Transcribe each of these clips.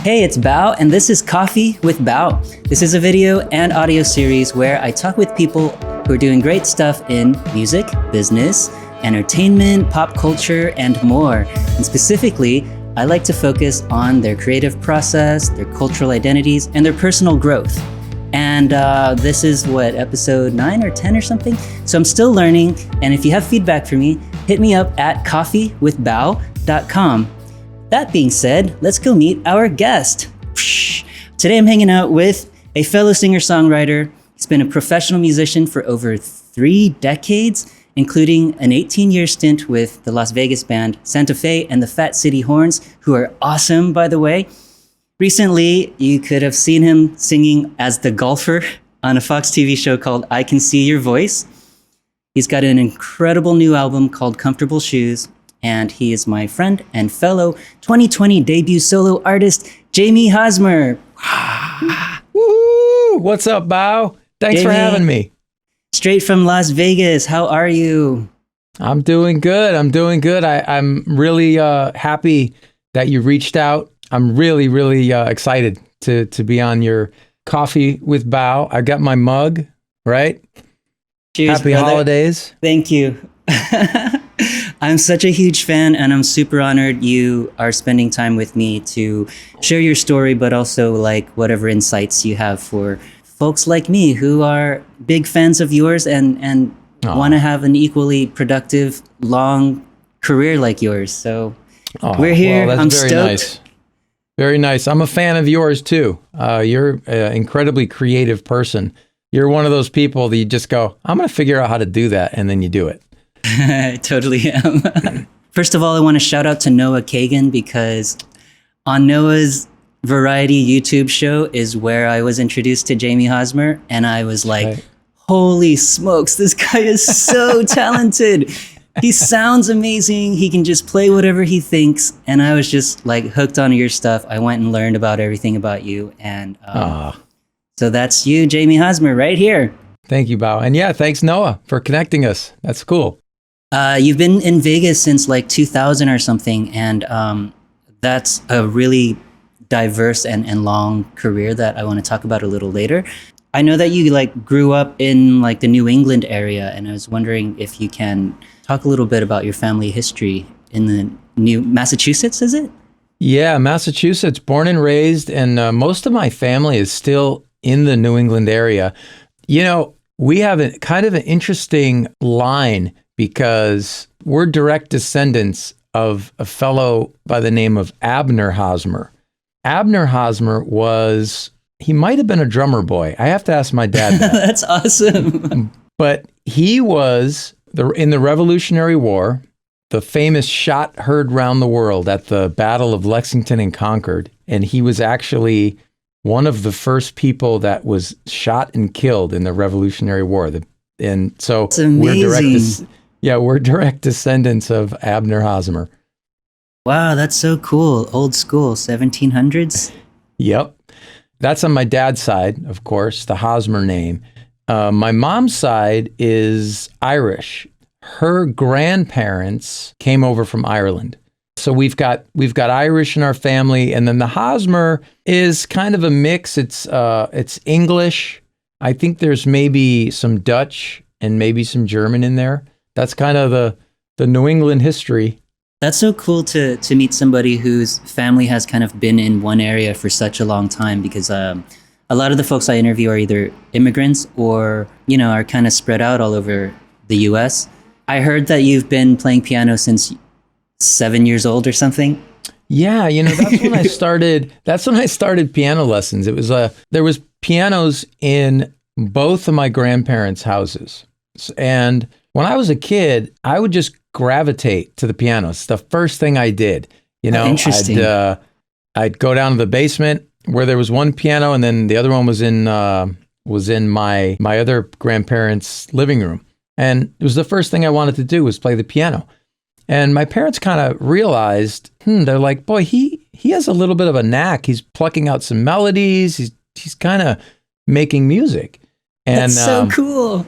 Hey, it's BAO, and this is Coffee with BAO. This is a video and audio series where I talk with people who are doing great stuff in music, business, entertainment, pop culture, and more. And specifically, I like to focus on their creative process, their cultural identities, and their personal growth. And this is episode 9 or 10 or something? So I'm still learning, and if you have feedback for me, hit me up at coffeewithbao.com. That being said, let's go meet our guest. Today I'm hanging out with a fellow singer-songwriter. He's been a professional musician for over 3 decades, including an 18-year stint with the Las Vegas band Santa Fe and the Fat City Horns, who are awesome, by the way. Recently, you could have seen him singing as the golfer on a Fox TV show called I Can See Your Voice. He's got an incredible new album called Comfortable Shoes, and he is my friend and fellow 2020 debut solo artist, Jamie Hosmer. Woo! What's up, BAO? Thanks for having me. Straight from Las Vegas. How are you? I'm doing good. I'm really happy that you reached out. I'm really excited to be on your Coffee with BAO. I got my mug, right? Cheers, Happy brother. holidays. Thank you. I'm such a huge fan, and I'm super honored you are spending time with me to share your story, but also like whatever insights you have for folks like me who are big fans of yours and want to have an equally productive, long career like yours. So we're here. Well, that's I'm very stoked. nice. Very nice. I'm a fan of yours too. You're an incredibly creative person. You're one of those people that you just go, I'm going to figure out how to do that, and then you do it. I totally am. First of all, I want to shout out to Noah Kagan, because on Noah's variety YouTube show is where I was introduced to Jamie Hosmer, and I was like, Right. holy smokes, this guy is so talented. He sounds amazing. He can just play whatever he thinks. And I was just like hooked on your stuff. I went and learned about everything about you. And so that's you, Jamie Hosmer, right here. Thank you, BAO. And yeah, thanks, Noah, for connecting us. That's cool. You've been in Vegas since like 2000 or something. And that's a really diverse and long career that I want to talk about a little later. I know that you like grew up in like the New England area, and I was wondering if you can talk a little bit about your family history in the New Massachusetts, is it? Yeah, Massachusetts, born and raised, and most of my family is still in the New England area. You know, we have a kind of an interesting line because we're direct descendants of a fellow by the name of Abner Hosmer. Abner Hosmer he might have been a drummer boy. I have to ask my dad that. That's awesome. But he was in the Revolutionary War, the famous shot heard round the world at the Battle of Lexington and Concord. And he was actually one of the first people that was shot and killed in the Revolutionary War. And so That's amazing. we're direct descendants of Abner Hosmer. Wow, that's so cool. Old school, 1700s. Yep. That's on my dad's side, of course, the Hosmer name. My mom's side is Irish. Her grandparents came over from Ireland. So we've got Irish in our family, and then the Hosmer is kind of a mix. It's English. I think there's maybe some Dutch and maybe some German in there. That's kind of the New England history. That's so cool to meet somebody whose family has kind of been in one area for such a long time, because a lot of the folks I interview are either immigrants or, are kind of spread out all over the US. I heard that you've been playing piano since 7 years old or something. Yeah, that's when I started. That's when I started piano lessons. It was there was pianos in both of my grandparents' houses. And when I was a kid, I would just gravitate to the piano. It's the first thing I did. Interesting. I'd go down to the basement where there was one piano, and then the other one was in my other grandparents' living room. And it was the first thing I wanted to do was play the piano. And my parents kind of realized, they're like, boy, he has a little bit of a knack. He's plucking out some melodies. He's kind of making music. And that's so cool.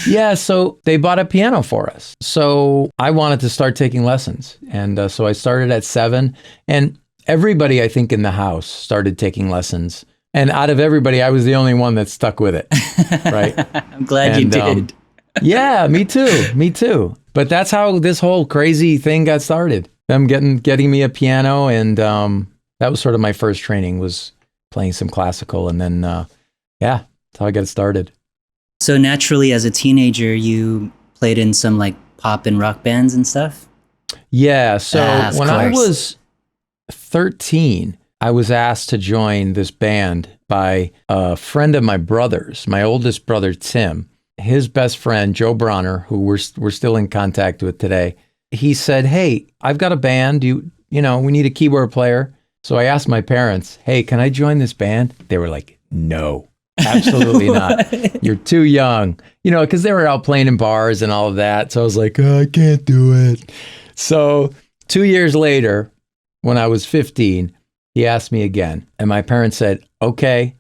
Yeah, so they bought a piano for us. So I wanted to start taking lessons. And so I started at 7. And everybody, I think, in the house started taking lessons. And out of everybody, I was the only one that stuck with it. Right. I'm glad you did. Yeah, me too. Me too. But that's how this whole crazy thing got started. Them getting me a piano. And that was sort of my first training, was playing some classical. And then, yeah, that's how I got started. So naturally, as a teenager, you played in some like pop and rock bands and stuff? Yeah. So when I course. was 13, I was asked to join this band by a friend of my brother's, my oldest brother, Tim. His best friend, Joe Bronner, who we're still in contact with today. He said, "Hey, I've got a band. You know, we need a keyboard player." So I asked my parents, "Hey, can I join this band?" They were like, "No, absolutely not. You're too young." You know, because they were out playing in bars and all of that. So I was like, "Oh, I can't do it." So 2 years later, when I was 15, he asked me again. And my parents said, "Okay,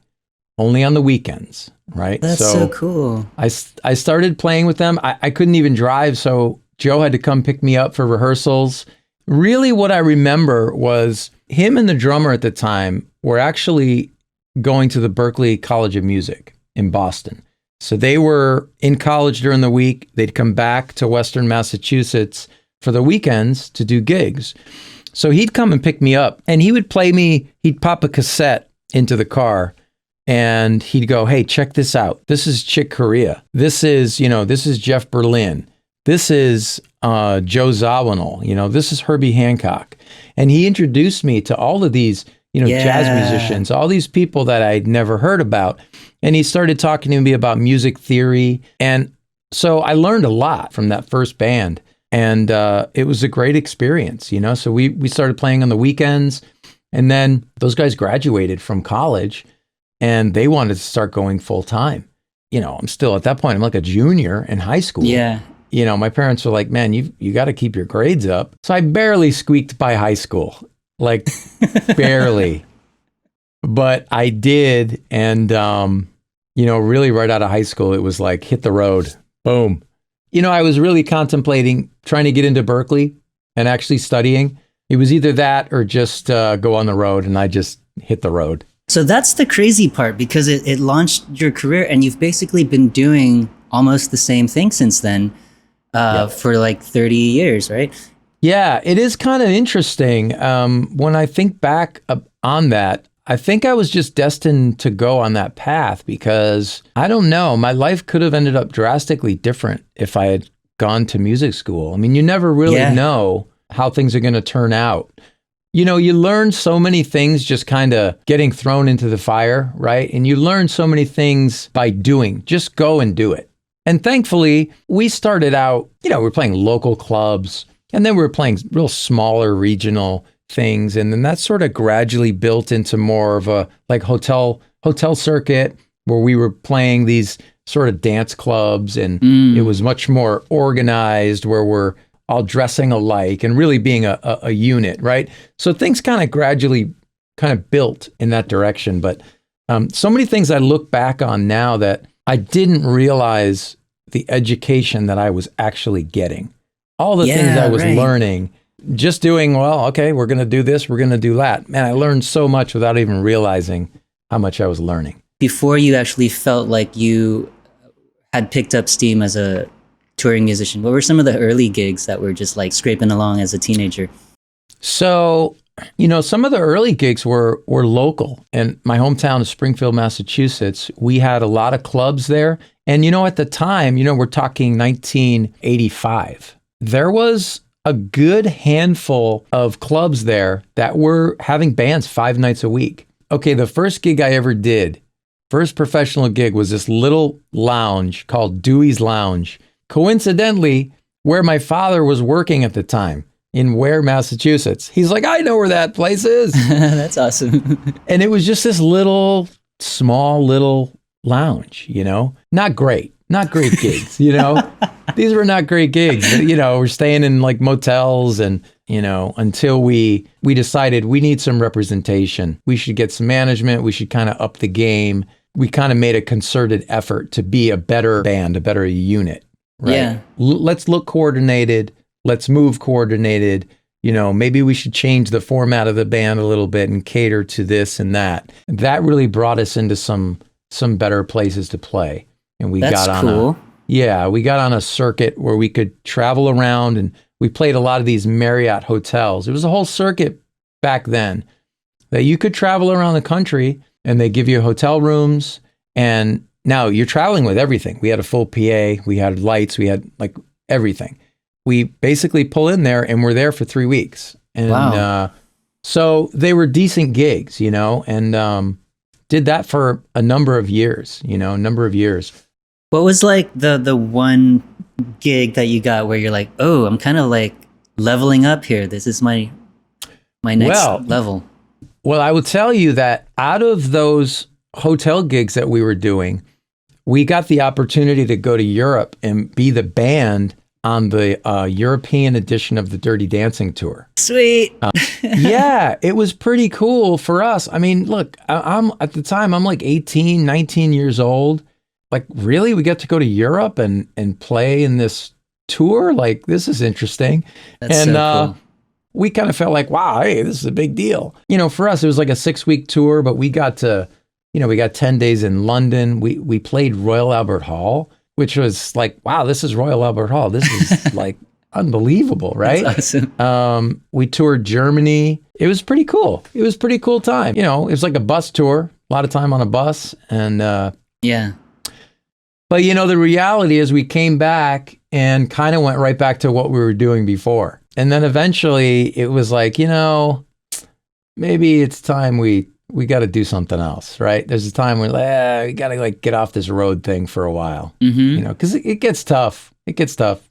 only on the weekends." Right? That's so cool. I started playing with them. I couldn't even drive, so Joe had to come pick me up for rehearsals. Really, what I remember was him and the drummer at the time were actually going to the Berklee College of Music in Boston. So they were in college during the week. They'd come back to Western Massachusetts for the weekends to do gigs. So he'd come and pick me up, and he would play me. He'd pop a cassette into the car, and he'd go, "Hey, check this out. This is Chick Corea. This is Jeff Berlin. This is Joe Zawinul. This is Herbie Hancock." And he introduced me to all of these, jazz musicians, all these people that I'd never heard about. And he started talking to me about music theory. And so I learned a lot from that first band. And it was a great experience, So we started playing on the weekends. And then those guys graduated from college, and they wanted to start going full time. I'm still at that point, I'm like a junior in high school. Yeah. My parents were like, "Man, you got to keep your grades up." So I barely squeaked by high school, like barely. But I did. And, really right out of high school, it was like, hit the road, boom. I was really contemplating trying to get into Berklee and actually studying. It was either that or just go on the road, and I just hit the road. So that's the crazy part, because it launched your career, and you've basically been doing almost the same thing since then for like 30 years, right? Yeah, it is kind of interesting. When I think back on that, I think I was just destined to go on that path, because I don't know, my life could have ended up drastically different if I had gone to music school. I mean, you never really know how things are going to turn out. You learn so many things just kind of getting thrown into the fire, right? And you learn so many things by doing. Just go and do it. And thankfully, we started out, we're playing local clubs, and then we were playing real smaller regional things. And then that sort of gradually built into more of a like hotel circuit, where we were playing these sort of dance clubs, and it was much more organized, where we're all dressing alike and really being a unit, right? So things kind of gradually kind of built in that direction. But so many things I look back on now that I didn't realize the education that I was actually getting. All the things I was learning, just doing, well, okay, we're going to do this, we're going to do that. Man, I learned so much without even realizing how much I was learning. Before you actually felt like you had picked up steam as a touring musician, what were some of the early gigs that were just like scraping along as a teenager? So, some of the early gigs were local. In my hometown of Springfield, Massachusetts, we had a lot of clubs there. And, at the time, we're talking 1985, there was a good handful of clubs there that were having bands 5 nights a week. Okay, the first gig I ever did, first professional gig, was this little lounge called Dewey's Lounge. Coincidentally, where my father was working at the time, in Ware, Massachusetts. He's like, "I know where that place is." That's awesome. And it was just this small little lounge, Not great gigs, These were not great gigs. We're staying in like motels, and, until we decided we need some representation. We should get some management. We should kind of up the game. We kind of made a concerted effort to be a better band, a better unit. Right? Yeah. Let's look coordinated. Let's move coordinated. maybe we should change the format of the band a little bit and cater to this and that. That really brought us into some better places to play. And we That's got on cool. we got on a circuit where we could travel around, and we played a lot of these Marriott hotels. It was a whole circuit back then that you could travel around the country, and they give you hotel rooms. And now you're traveling with everything. We had a full PA, we had lights, we had like everything. We basically pull in there and we're there for 3 weeks. And Wow. so they were decent gigs, and did that for a number of years. What was like the one gig that you got where you're like, oh, I'm kind of like leveling up here. This is my next Well, level. Well, I will tell you that out of those hotel gigs that we were doing, we got the opportunity to go to Europe and be the band on the European edition of the Dirty Dancing tour. Sweet. Yeah, it was pretty cool for us. I mean, look, I'm at the time, I'm like 18, 19 years old. Like, really? We get to go to Europe and play in this tour? Like, this is interesting. That's and so cool. we kind of felt like, wow, hey, this is a big deal. For us, it was like a 6-week tour, but we got to, we got 10 days in London. We played Royal Albert Hall, which was like, wow, this is Royal Albert Hall. This is like unbelievable, right? That's awesome. We toured Germany. It was pretty cool. It was a pretty cool time. It was like a bus tour, a lot of time on a bus. And, Yeah. but the reality is we came back and kind of went right back to what we were doing before. And then eventually it was like, maybe it's time we got to do something else, right? There's a time where we got to like get off this road thing for a while, because it gets tough. It gets tough.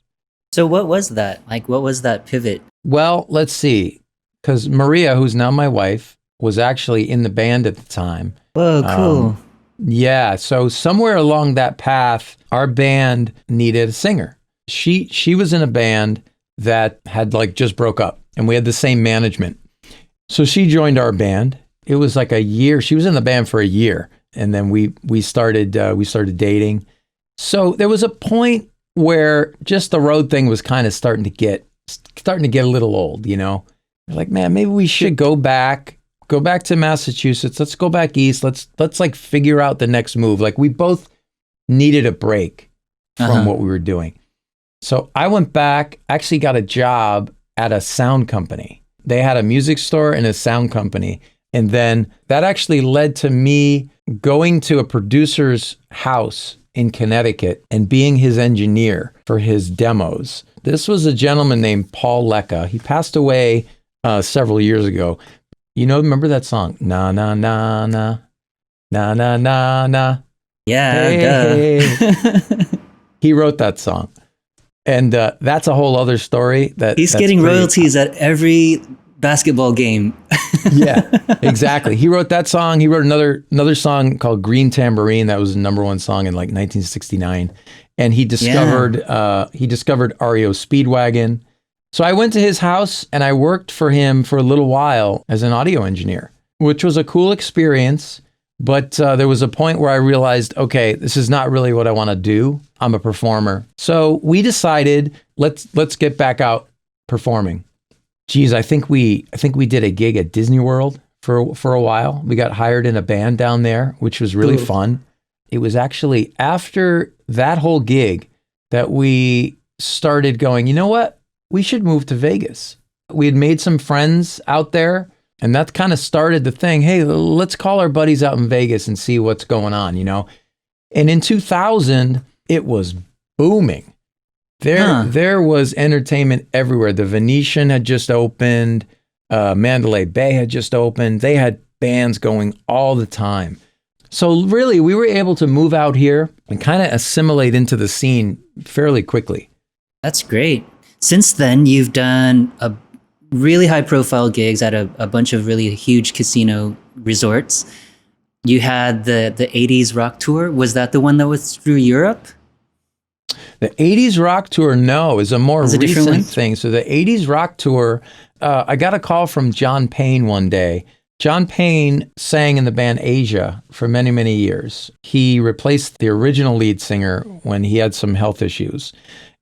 So what was that? Like, what was that pivot? Well, let's see. Because Maria, who's now my wife, was actually in the band at the time. Whoa, cool. Yeah. So somewhere along that path, our band needed a singer. She was in a band that had like just broke up, and we had the same management. So she joined our band. It was like a year. She was in the band for a year, and then we started dating. So there was a point where just the road thing was kind of starting to get a little old. Like, man, maybe we should go back to Massachusetts. Let's go back east. Let's like figure out the next move. Like, we both needed a break from what we were doing. So I went back, actually got a job at a sound company. They had a music store and a sound company. And then that actually led to me going to a producer's house in Connecticut and being his engineer for his demos. This was a gentleman named Paul Lecca. He passed away several years ago. Remember that song? Na, na, na, na, na, na, na, na. Yeah, Hey, duh. hey. He wrote that song. And that's a whole other story. He's That's getting pretty- royalties at every basketball game. Yeah, exactly. He wrote that song. He wrote another song called Green Tambourine. That was the number one song in like 1969. And he discovered REO Speedwagon. So I went to his house and I worked for him for a little while as an audio engineer, which was a cool experience. But there was a point where I realized, okay, this is not really what I want to do. I'm a performer. So we decided, let's get back out performing. Geez, I think we did a gig at Disney World for a while. We got hired in a band down there, which was really fun. It was actually after that whole gig that we started going, you know what? We should move to Vegas. We had made some friends out there, and that kind of started the thing. Hey, let's call our buddies out in Vegas and see what's going on, And in 2000, it was booming. There was entertainment everywhere. The Venetian had just opened. Mandalay Bay had just opened. They had bands going all the time. So really, we were able to move out here and kind of assimilate into the scene fairly quickly. That's great. Since then, you've done a really high-profile gigs at a bunch of really huge casino resorts. You had the 80s rock tour. Was that the one that was through Europe? The 80s rock tour, no, is a more recent thing. So the 80s rock tour, I got a call from John Payne one day. John Payne sang in the band Asia for many, many years. He replaced the original lead singer when he had some health issues.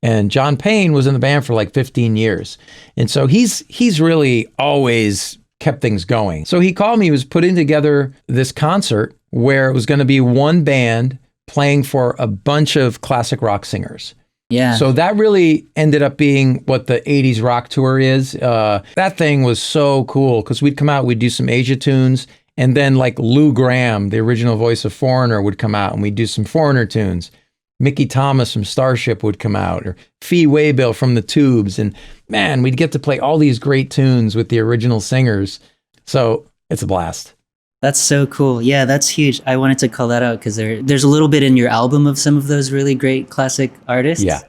And John Payne was in the band for like 15 years. And so he's really always kept things going. So he called me, he was putting together this concert where it was going to be one band playing for a bunch of classic rock singers. Yeah. So that really ended up being what the 80s rock tour is. That thing was so cool because we'd come out, we'd do some Asia tunes, and then like Lou Gramm, the original voice of Foreigner, would come out and we'd do some Foreigner tunes. Mickey Thomas from Starship would come out, or Fee Waybill from the Tubes. And man, we'd get to play all these great tunes with the original singers. So it's a blast. That's so cool. Yeah, that's huge. I wanted to call that out because there's a little bit in your album of some of those really great classic artists. Yeah.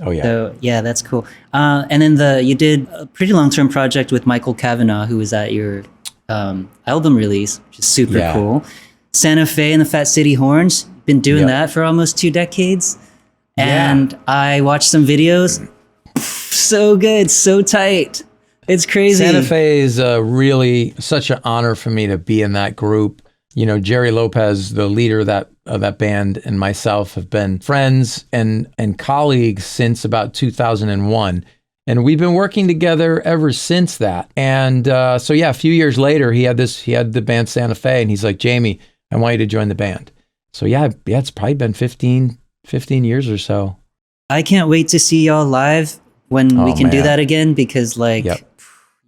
Oh, yeah. So, yeah, that's cool. And then you did a pretty long-term project with Michael Kavanagh, who was at your album release, which is super cool. Santa Fe and the Fat City Horns, been doing that for almost 2 decades. And I watched some videos. So good, so tight. It's crazy. Santa Fe is really such an honor for me to be in that group. You know, Jerry Lopez, the leader of that band, and myself have been friends and colleagues since about 2001. And we've been working together ever since that. And so a few years later, he had the band Santa Fe, and he's like, Jamie, I want you to join the band. So it's probably been 15 years or so. I can't wait to see y'all live when we can do that again, because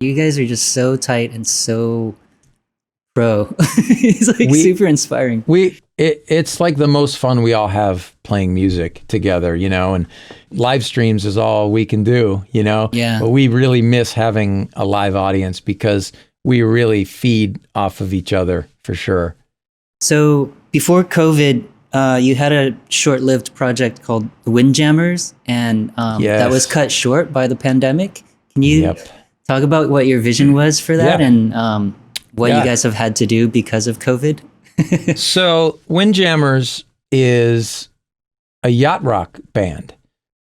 you guys are just so tight and so pro. It's like super inspiring. It's like the most fun we all have playing music together, you know, and live streams is all we can do, you know. Yeah. But we really miss having a live audience because we really feed off of each other for sure. So before COVID, you had a short-lived project called The Windjammers, and that was cut short by the pandemic. Can you talk about what your vision was for that and what you guys have had to do because of COVID? So Windjammers is a yacht rock band.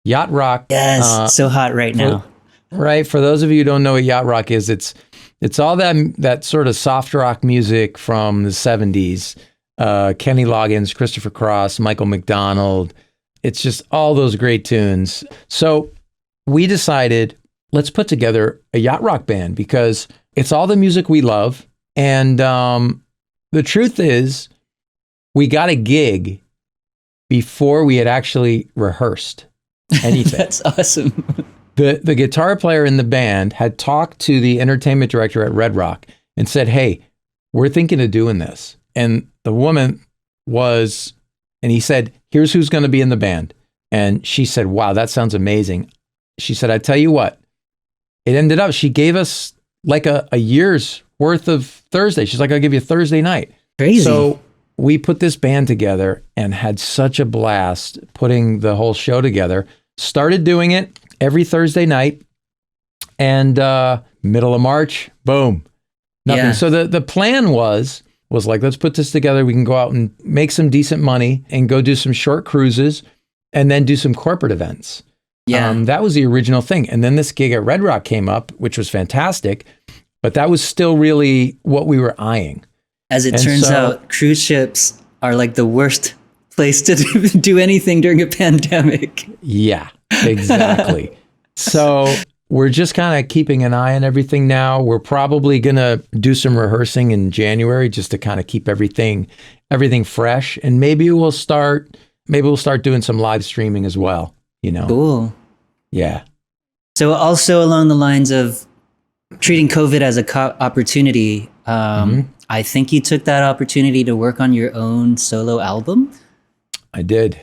Yacht rock. Yes, so hot right now. Right. For those of you who don't know what yacht rock is, it's all that sort of soft rock music from the 70s. Kenny Loggins, Christopher Cross, Michael McDonald. It's just all those great tunes. So we decided, let's put together a yacht rock band because it's all the music we love. And the truth is, we got a gig before we had actually rehearsed anything. That's awesome. The guitar player in the band had talked to the entertainment director at Red Rock and said, hey, we're thinking of doing this. And the woman and he said, here's who's going to be in the band. And she said, wow, that sounds amazing. She said, I tell you what, it ended up, she gave us like a year's worth of Thursday. She's like, I'll give you Thursday night. Crazy. So we put this band together and had such a blast putting the whole show together. Started doing it every Thursday night, and middle of March, boom, nothing. Yeah. So the plan was like, let's put this together. We can go out and make some decent money and go do some short cruises and then do some corporate events. Yeah. That was the original thing. And then this gig at Red Rock came up, which was fantastic, but that was still really what we were eyeing. As it turns out, cruise ships are like the worst place to do anything during a pandemic. Yeah, exactly. So we're just kind of keeping an eye on everything now. We're probably going to do some rehearsing in January just to kind of keep everything fresh. And maybe we'll start doing some live streaming as well, you know. Cool. Yeah. So also along the lines of treating COVID as a opportunity, I think you took that opportunity to work on your own solo album. I did.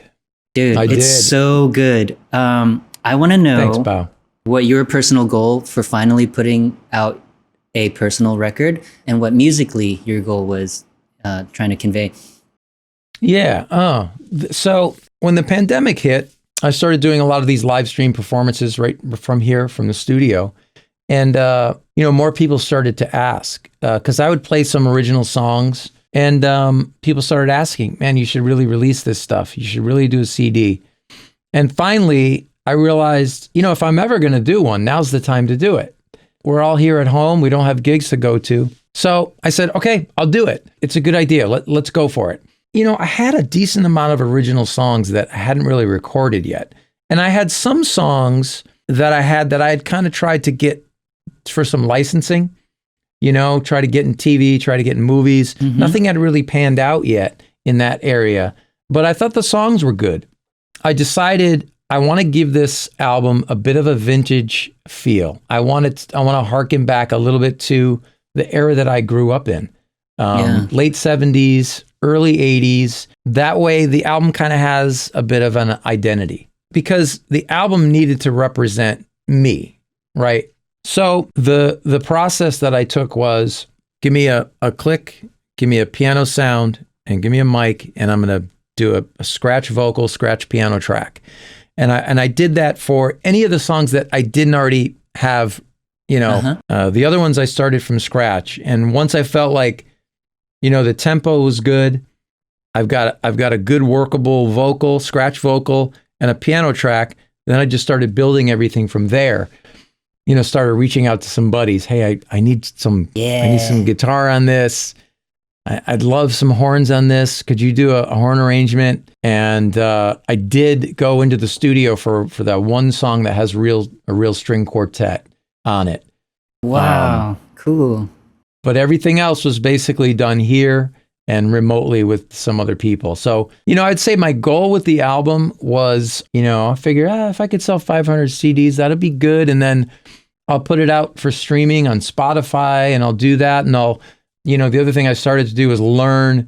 Dude, it's so good. I want to know Thanks, BAO. What your personal goal for finally putting out a personal record and what musically your goal was trying to convey. Yeah. So when the pandemic hit, I started doing a lot of these live stream performances right from here, from the studio. And, more people started to ask, because I would play some original songs, and people started asking, man, you should really release this stuff. You should really do a CD. And finally, I realized, if I'm ever going to do one, now's the time to do it. We're all here at home. We don't have gigs to go to. So I said, okay, I'll do it. It's a good idea. Let's go for it. I had a decent amount of original songs that I hadn't really recorded yet. And I had some songs that I had kind of tried to get for some licensing, try to get in TV, try to get in movies. Mm-hmm. Nothing had really panned out yet in that area, but I thought the songs were good. I decided I want to give this album a bit of a vintage feel. I want to harken back a little bit to the era that I grew up in. Late 70s, early 80s. That way the album kind of has a bit of an identity because the album needed to represent me, right? So the process that I took was give me a click, give me a piano sound, and give me a mic, and I'm going to do a scratch vocal, scratch piano track. And I did that for any of the songs that I didn't already have, the other ones I started from scratch. And once I felt like, the tempo was good, I've got a good workable vocal, scratch vocal, and a piano track, then I just started building everything from there. Started reaching out to some buddies. Hey, I need some guitar on this. I'd love some horns on this. Could you do a horn arrangement? And I did go into the studio for that one song that has a real string quartet on it. Wow, cool. But everything else was basically done here and remotely with some other people. So, I'd say my goal with the album was, I figure if I could sell 500 CDs, that'd be good. And then I'll put it out for streaming on Spotify, and I'll do that. And I'll, the other thing I started to do was learn,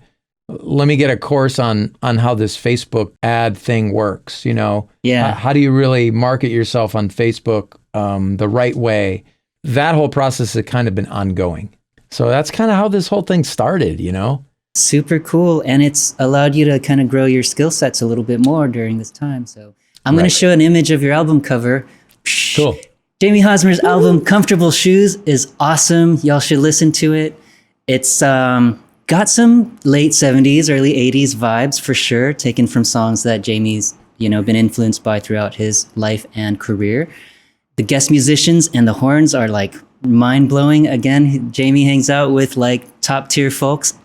let me get a course on how this Facebook ad thing works, how do you really market yourself on Facebook the right way? That whole process has kind of been ongoing. So that's kind of how this whole thing started, Super cool. And it's allowed you to kind of grow your skill sets a little bit more during this time. So I'm going to show an image of your album cover. Cool. Jamie Hosmer's album, Comfortable Shoes, is awesome. Y'all should listen to it. It's got some late 70s, early 80s vibes for sure, taken from songs that Jamie's, been influenced by throughout his life and career. The guest musicians and the horns are like mind-blowing. Again, Jamie hangs out with like top-tier folks.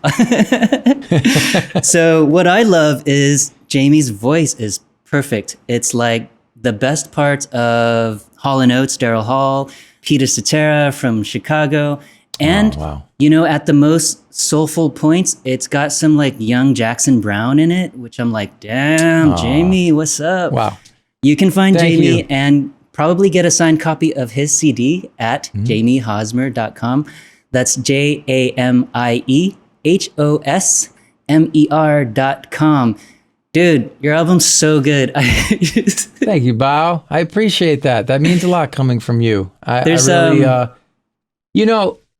So what I love is Jamie's voice is perfect. It's like the best parts of Hall & Oates, Daryl Hall, Peter Cetera from Chicago. And, at the most soulful points, it's got some like young Jackson Browne in it, which I'm like, damn, Jamie, what's up? Wow. You can find Jamie and probably get a signed copy of his CD at jamiehosmer.com. That's JAMIEHOSMER.com. Dude, your album's so good. Thank you, BAO. I appreciate that. That means a lot coming from you. I really,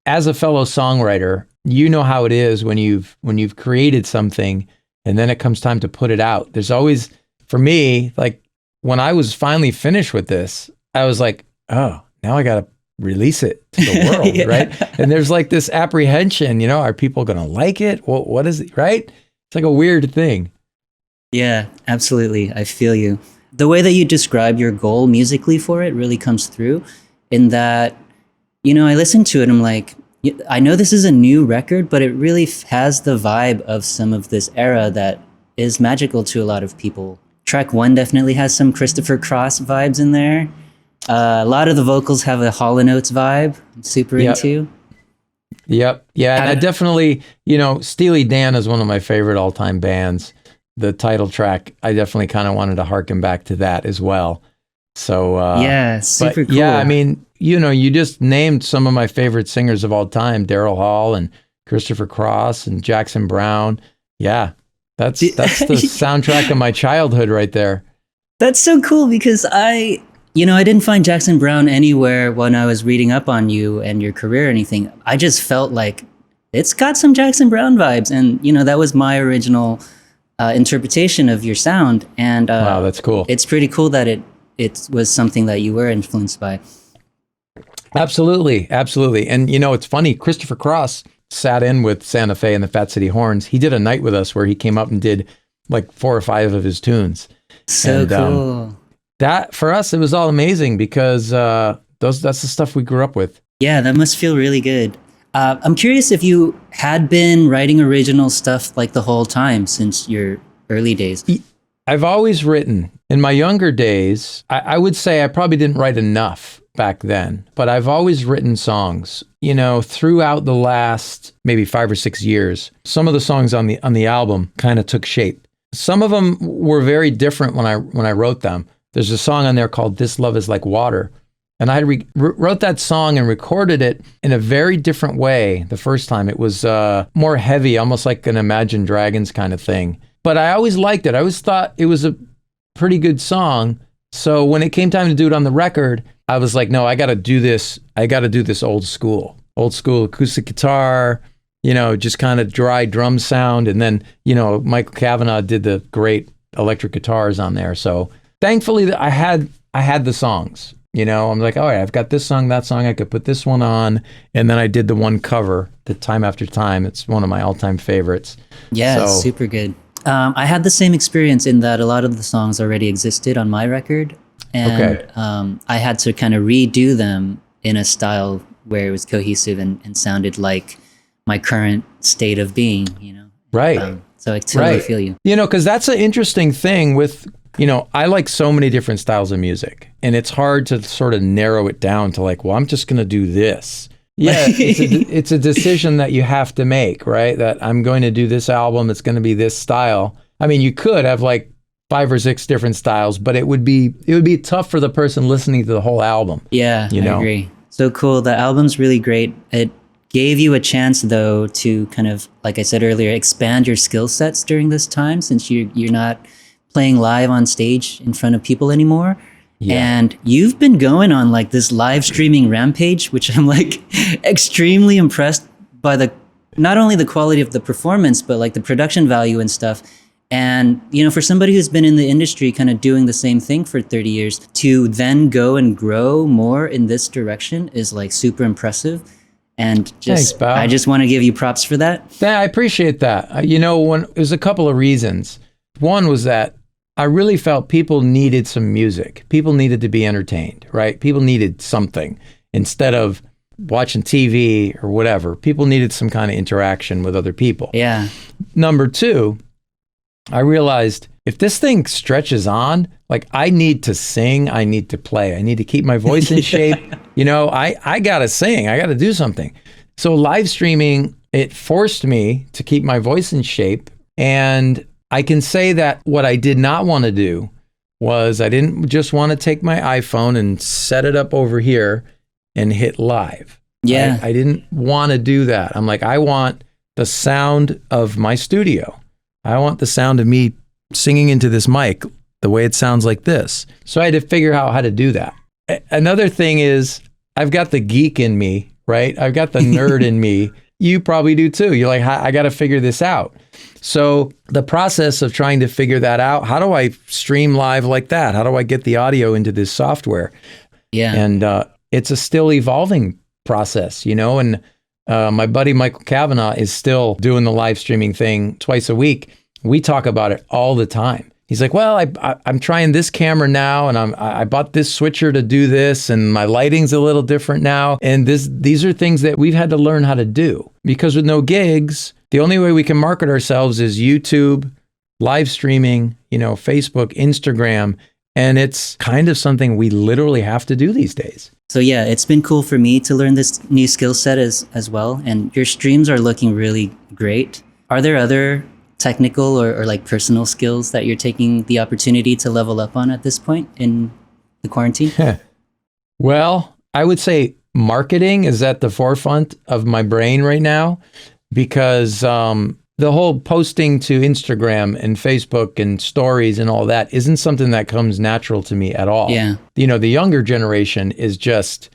as a fellow songwriter, you know how it is when you've created something and then it comes time to put it out. There's always, for me, like when I was finally finished with this, I was like, oh, now I got to release it to the world, right? And there's like this apprehension, are people going to like it? What is it, right? It's like a weird thing. Yeah, absolutely. I feel you. The way that you describe your goal musically for it really comes through in that, I listen to it and I'm like, I know this is a new record, but it really has the vibe of some of this era that is magical to a lot of people. Track 1 definitely has some Christopher Cross vibes in there. A lot of the vocals have a Hall & Oates vibe I'm super into. Yep. Yeah, and I definitely, Steely Dan is one of my favorite all-time bands. The title track, I definitely kind of wanted to harken back to that as well. So super cool. Yeah, I mean, you just named some of my favorite singers of all time: Daryl Hall and Christopher Cross and Jackson Browne. Yeah, that's the soundtrack of my childhood right there. That's so cool because I didn't find Jackson Browne anywhere when I was reading up on you and your career or anything. I just felt like it's got some Jackson Browne vibes, and that was my original interpretation of your sound. And wow, that's cool. It's pretty cool that it was something that you were influenced by. Absolutely. And it's funny, Christopher Cross sat in with Santa Fe and the Fat City Horns. He did a night with us where he came up and did like 4 or 5 of his tunes. So cool. That for us, it was all amazing because that's the stuff we grew up with. Yeah, that must feel really good. I'm curious if you had been writing original stuff like the whole time since your early days. I've always written, In my younger days, I would say I probably didn't write enough back then, but I've always written songs, throughout the last maybe 5 or 6 years. Some of the songs on the album kind of took shape. Some of them were very different when I wrote them. There's a song on there called This Love Is Like Water. And I wrote that song and recorded it in a very different way the first time. It was more heavy, almost like an Imagine Dragons kind of thing. But I always liked it. I always thought it was a pretty good song. So when it came time to do it on the record, I was like, no, I got to do this. I got to do this old school acoustic guitar, just kind of dry drum sound. And then, Michael Kavanagh did the great electric guitars on there. So thankfully I had the songs, I'm like, all right, I've got this song, that song, I could put this one on. And then I did the one cover, the Time After Time. It's one of my all-time favorites. Yeah, it's super good. I had the same experience in that a lot of the songs already existed on my record. And I had to kind of redo them in a style where it was cohesive and sounded like my current state of being, Right. So I totally feel you. Because that's an interesting thing with, I like so many different styles of music, and it's hard to sort of narrow it down to like, well, I'm just going to do this. Yeah, it's a decision that you have to make, right? That I'm going to do this album, it's going to be this style. I mean, you could have like 5 or 6 different styles, but it would be tough for the person listening to the whole album. Yeah, I agree. So cool. The album's really great. It gave you a chance, though, to kind of, like I said earlier, expand your skill sets during this time, since you're not playing live on stage in front of people anymore. Yeah. And you've been going on like this live streaming rampage, which I'm like extremely impressed by not only the quality of the performance, but like the production value and stuff. And, for somebody who's been in the industry kind of doing the same thing for 30 years, to then go and grow more in this direction is like super impressive. And Thanks, pal. I just want to give you props for that. Yeah, I appreciate that. There's a couple of reasons. One was that I really felt people needed some music. People needed to be entertained, right? People needed something instead of watching TV or whatever. People needed some kind of interaction with other people. Yeah. Number 2, I realized if this thing stretches on, like I need to sing, I need to play, I need to keep my voice in shape. I got to sing, I got to do something. So live streaming, it forced me to keep my voice in shape. And I can say that what I did not want to do was I didn't just want to take my iPhone and set it up over here and hit live. Yeah. I didn't want to do that. I'm like, I want the sound of my studio. I want the sound of me singing into this mic the way it sounds like this. So I had to figure out how to do that. Another thing is I've got the geek in me, right? I've got the nerd in me. You probably do too. You're like, I got to figure this out. So the process of trying to figure that out, how do I stream live like that? How do I get the audio into this software? Yeah. And it's a still evolving process, and my buddy Michael Kavanagh is still doing the live streaming thing twice a week. We talk about it all the time. He's like, well, I'm trying this camera now, and I bought this switcher to do this, and my lighting's a little different now. And these are things that we've had to learn how to do, because with no gigs, the only way we can market ourselves is YouTube, live streaming, Facebook, Instagram, and it's kind of something we literally have to do these days. So yeah, it's been cool for me to learn this new skill set as well. And your streams are looking really great. Are there other technical or like personal skills that you're taking the opportunity to level up on at this point in the quarantine? Well, I would say marketing is at the forefront of my brain right now, because the whole posting to Instagram and Facebook and stories and all that isn't something that comes natural to me at all. Yeah. The younger generation is just,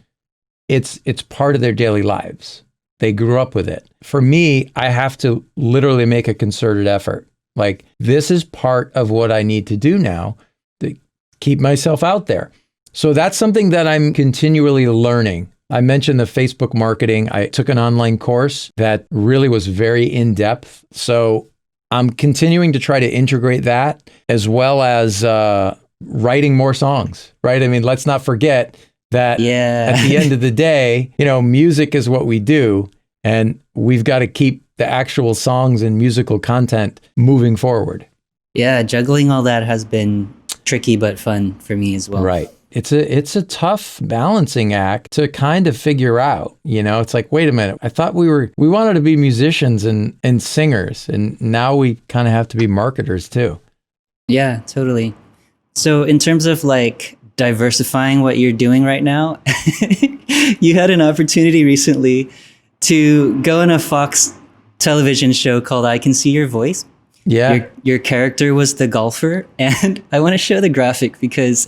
it's part of their daily lives. They grew up with it. For me, I have to literally make a concerted effort. Like, this is part of what I need to do now to keep myself out there. So that's something that I'm continually learning. I mentioned the Facebook marketing. I took an online course that really was very in-depth. So I'm continuing to try to integrate that, as well as writing more songs, right? I mean, let's not forget that at the end of the day, music is what we do, and we've got to keep the actual songs and musical content moving forward. Yeah, juggling all that has been tricky but fun for me as well. Right. It's a tough balancing act to kind of figure out, you know. It's like, wait a minute, I thought we wanted to be musicians and singers, and now we kind of have to be marketers too. Yeah, totally. So in terms of like diversifying what you're doing right now, you had an opportunity recently to go on a Fox television show called I Can See Your Voice. Yeah. Your character was the golfer, and I want to show the graphic because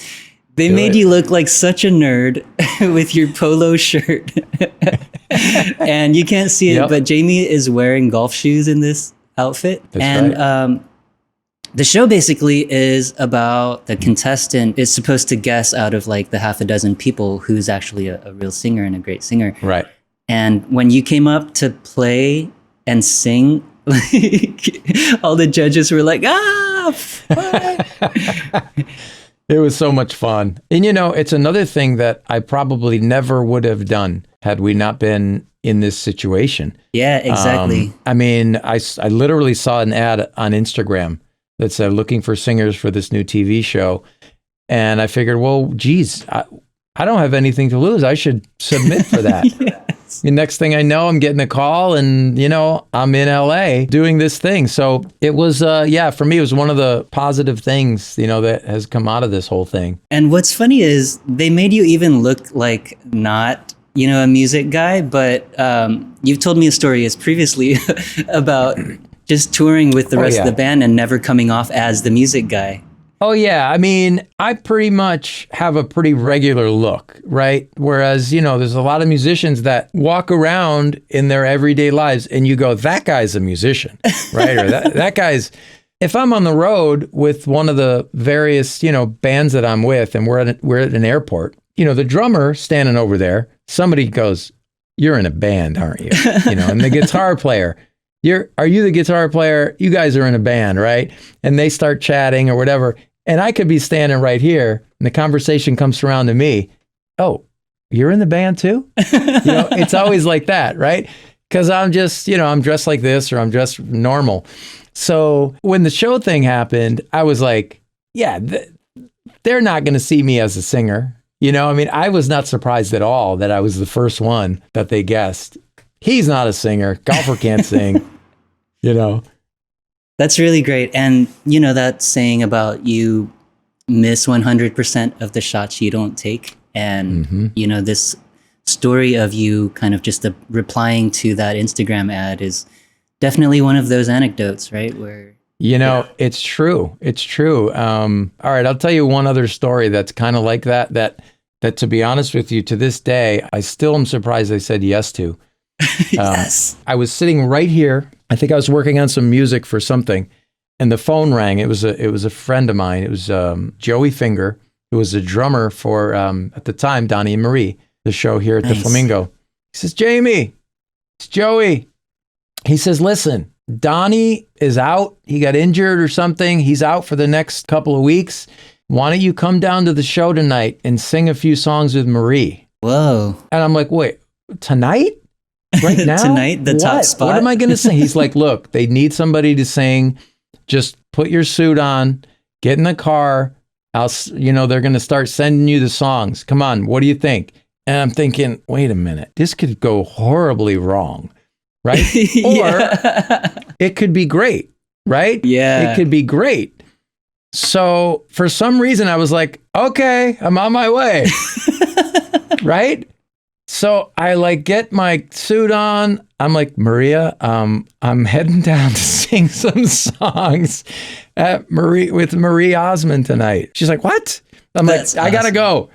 they Do made it. you look like such a nerd with your polo shirt. And you can't see it, Yep. but Jamie is wearing golf shoes in this outfit. That's and right. the show basically is about the contestant is supposed to guess out of like the half a dozen people who's actually a real singer and a great singer. Right. And when you came up to play and sing, like, all the judges were like, ah, fuck." It was so much fun. And you know, it's another thing that I probably never would have done had we not been in this situation. Yeah, exactly. I mean, I literally saw an ad on Instagram that said looking for singers for this new TV show. And I figured, well, geez, I don't have anything to lose. I should submit for that. Yes. The next thing I know, I'm getting a call and, you know, I'm in LA doing this thing. So it was, for me, it was one of the positive things, you know, that has come out of this whole thing. And what's funny is they made you even look like not, you know, a music guy, but you've told me a story as previously about just touring with the rest of the band and never coming off as the music guy. Oh, yeah. I mean, I pretty much have a pretty regular look, right? Whereas, you know, there's a lot of musicians that walk around in their everyday lives and you go, that guy's a musician, right? Or that guy's, if I'm on the road with one of the various, you know, bands that I'm with and we're at an airport, you know, the drummer standing over there, somebody goes, you're in a band, aren't you? You know, and the guitar player, are you the guitar player? You guys are in a band, right? And they start chatting or whatever. And I could be standing right here and the conversation comes around to me. Oh, you're in the band too? You know, it's always like that, right? Because I'm just, you know, I'm dressed like this or I'm dressed normal. So when the show thing happened, I was like, yeah, they're not going to see me as a singer. You know, I mean, I was not surprised at all that I was the first one that they guessed. He's not a singer. Golfer can't sing, you know. That's really great. And, you know, that saying about you miss 100% of the shots you don't take. And, you know, this story of you kind of just replying to that Instagram ad is definitely one of those anecdotes, right? Where, you know, it's true. It's true. All right, I'll tell you one other story that's kind of like that, to be honest with you, to this day, I still am surprised I said yes to. yes. I was sitting right here. I think I was working on some music for something, and the phone rang. It was a friend of mine. It was Joey Finger, who was a drummer for at the time Donnie and Marie, the show here at the Flamingo. He says, Jamie, it's Joey. He says, listen, Donnie is out. He got injured or something. He's out for the next couple of weeks. Why don't you come down to the show tonight and sing a few songs with Marie? Whoa. And I'm like, wait, tonight? Right now? Tonight, the top spot. What am I going to sing? He's like, look, they need somebody to sing. Just put your suit on, get in the car. They're going to start sending you the songs. Come on, what do you think? And I'm thinking, wait a minute, this could go horribly wrong, right? Or it could be great, right? Yeah. It could be great. So for some reason, I was like, okay, I'm on my way, right? So I like get my suit on. I'm like, Maria, I'm heading down to sing some songs with Marie Osmond tonight. She's like, what? I'm That's like, I gotta go.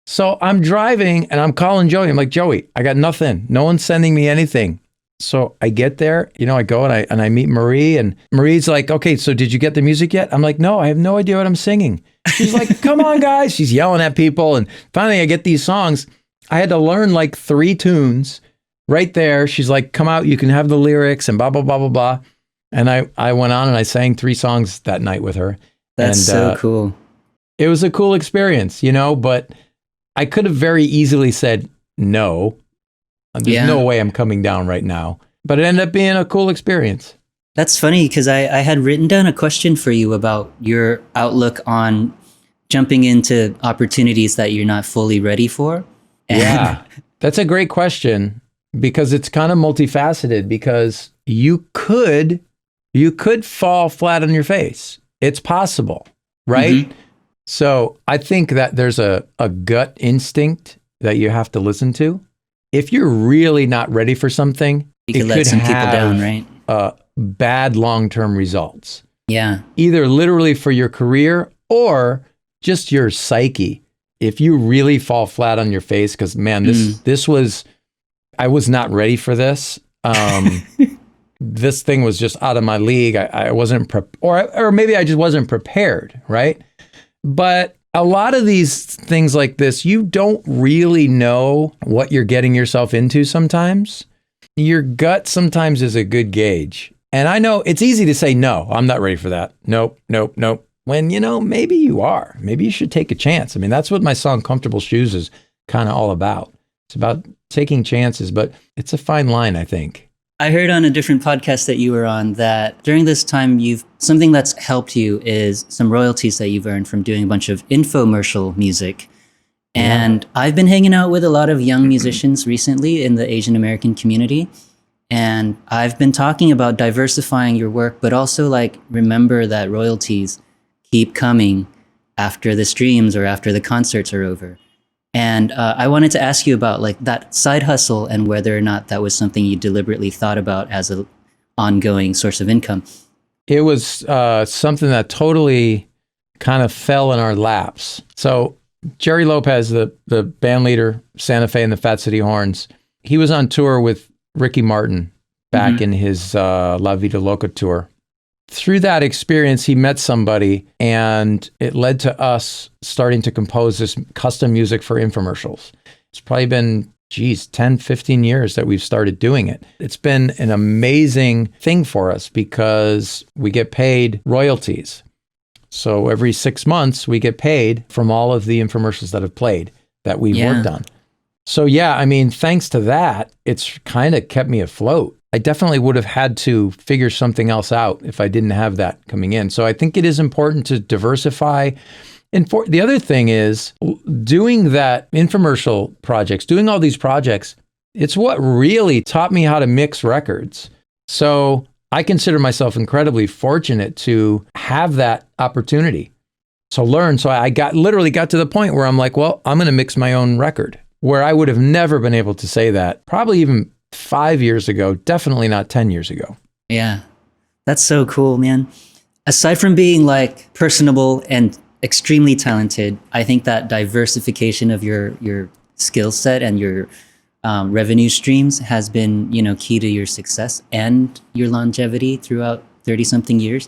So I'm driving and I'm calling Joey. I'm like, Joey, I got nothing. No one's sending me anything. So I get there, you know, I go and I meet Marie, and Marie's like, okay, so did you get the music yet? I'm like, no, I have no idea what I'm singing. She's like, come on, guys. She's yelling at people. And finally I get these songs. I had to learn like 3 tunes right there. She's like, come out, you can have the lyrics and blah, blah, blah, blah, blah. And I went on and I sang 3 songs that night with her. That's so cool. It was a cool experience, you know, but I could have very easily said no. There's no way I'm coming down right now. But it ended up being a cool experience. That's funny because I had written down a question for you about your outlook on jumping into opportunities that you're not fully ready for? Yeah, that's a great question because it's kind of multifaceted because you could fall flat on your face. It's possible, right? Mhm. So I think that there's a gut instinct that you have to listen to. If you're really not ready for something, You it could let some people down, have right? bad long-term results, Yeah. either literally for your career or just your psyche. If you really fall flat on your face, because man, I was not ready for this. This thing was just out of my league. I wasn't or maybe I just wasn't prepared, right? But a lot of these things like this, you don't really know what you're getting yourself into sometimes. Your gut sometimes is a good gauge. And I know it's easy to say, no, I'm not ready for that. Nope, nope, nope. When, maybe you are. Maybe you should take a chance. I mean, that's what my song Comfortable Shoes is kind of all about. It's about taking chances, but it's a fine line, I think. I heard on a different podcast that you were on that during this time, something that's helped you is some royalties that you've earned from doing a bunch of infomercial music. And I've been hanging out with a lot of young musicians recently in the Asian American community. And I've been talking about diversifying your work, but also like remember that royalties keep coming after the streams or after the concerts are over. And I wanted to ask you about like that side hustle and whether or not that was something you deliberately thought about as an ongoing source of income. It was something that totally kind of fell in our laps. So Jerry Lopez, the band leader, Santa Fe and the Fat City Horns, he was on tour with Ricky Martin back in his La Vida Loca tour. Through that experience, he met somebody, and it led to us starting to compose this custom music for infomercials. It's probably been, 10, 15 years that we've started doing it. It's been an amazing thing for us because we get paid royalties. So every 6 months, we get paid from all of the infomercials that have played that we've worked on. So yeah, I mean, thanks to that, it's kind of kept me afloat. I definitely would have had to figure something else out if I didn't have that coming in. So I think it is important to diversify. And the other thing is doing that infomercial projects, doing all these projects, it's what really taught me how to mix records. So I consider myself incredibly fortunate to have that opportunity to learn. So I literally got to the point where I'm like, well, I'm going to mix my own record, where I would have never been able to say that probably even 5 years ago, definitely not 10 years ago. Yeah, that's so cool, man. Aside from being like personable and extremely talented, I think that diversification of your skill set and your revenue streams has been, key to your success and your longevity throughout 30-something years.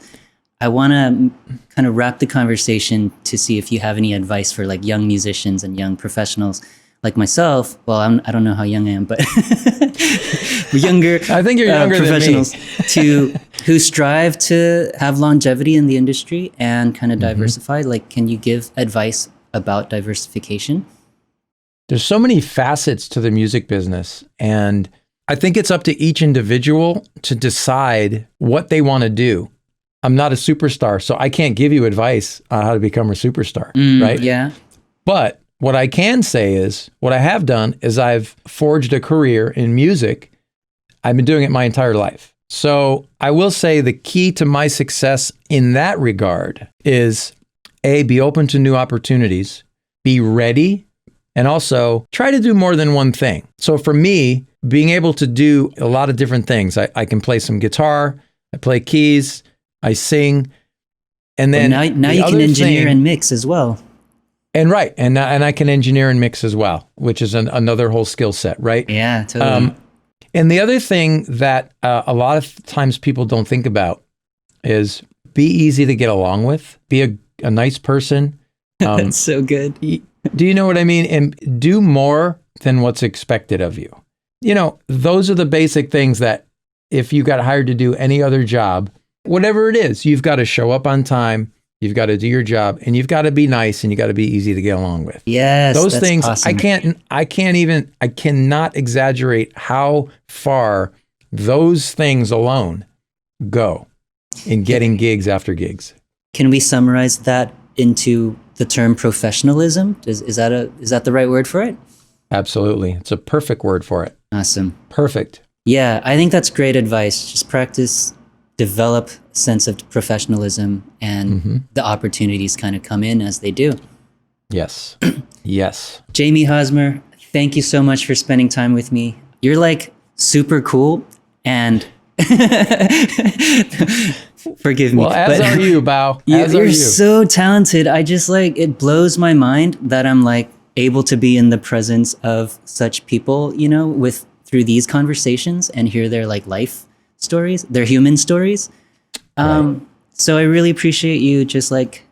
I want to kind of wrap the conversation to see if you have any advice for like young musicians and young professionals like myself. Well, I don't know how young I am, but younger. I think you're younger professionals than me. who strive to have longevity in the industry and kind of diversify. Like, can you give advice about diversification? There's so many facets to the music business, and I think it's up to each individual to decide what they want to do. I'm not a superstar, so I can't give you advice on how to become a superstar, right? Yeah. But what I can say is, what I have done is I've forged a career in music. I've been doing it my entire life. So I will say the key to my success in that regard is A, be open to new opportunities, be ready, and also try to do more than one thing. So for me, being able to do a lot of different things, I can play some guitar, I play keys, I sing, and then now you can engineer and mix as well. And right, and I can engineer and mix as well, which is another whole skill set, right? Yeah, totally. And the other thing that a lot of times people don't think about is be easy to get along with, be a nice person. That's so good. Do you know what I mean? And do more than what's expected of you. Those are the basic things that if you got hired to do any other job, whatever it is, you've got to show up on time, you've got to do your job, and you've got to be nice, and you got to be easy to get along with. Yes, those things. Awesome. I cannot exaggerate how far those things alone go in getting gigs after gigs. Can we summarize that into the term professionalism. Is that the right word for it? Absolutely. It's a perfect word for it. Awesome. Perfect. Yeah, I think that's great advice. Just practice, develop a sense of professionalism, and the opportunities kind of come in as they do. Yes. Yes. Jamie Hosmer, thank you so much for spending time with me. You're like super cool, and forgive me. Well, as are you, BAO. As are You're you. so talented. I just like, it blows my mind that I'm like able to be in the presence of such people, you know, through these conversations and hear their like life stories, their human stories. So I really appreciate you just like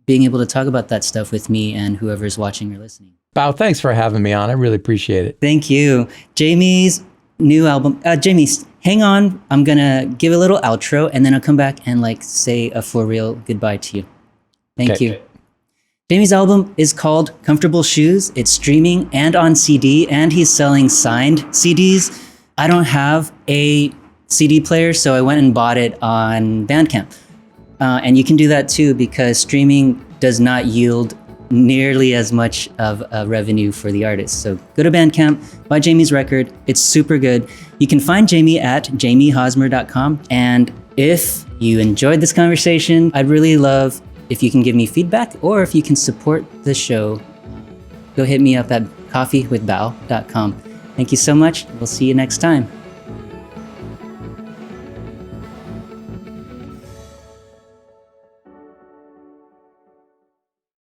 being able to talk about that stuff with me and whoever's watching or listening. BAO, thanks for having me on. I really appreciate it. Thank you. Jamie's new album. Jamie, hang on. I'm going to give a little outro and then I'll come back and like say a for real goodbye to you. Thank you. Jamie's album is called Comfortable Shoes. It's streaming and on CD, and he's selling signed CDs. I don't have a CD player, so I went and bought it on Bandcamp. And you can do that too, because streaming does not yield nearly as much of a revenue for the artist. So go to Bandcamp, buy Jamie's record. It's super good. You can find Jamie at jamiehosmer.com. And if you enjoyed this conversation, I'd really love if you can give me feedback, or if you can support the show, go hit me up at coffeewithbao.com. Thank you so much. We'll see you next time.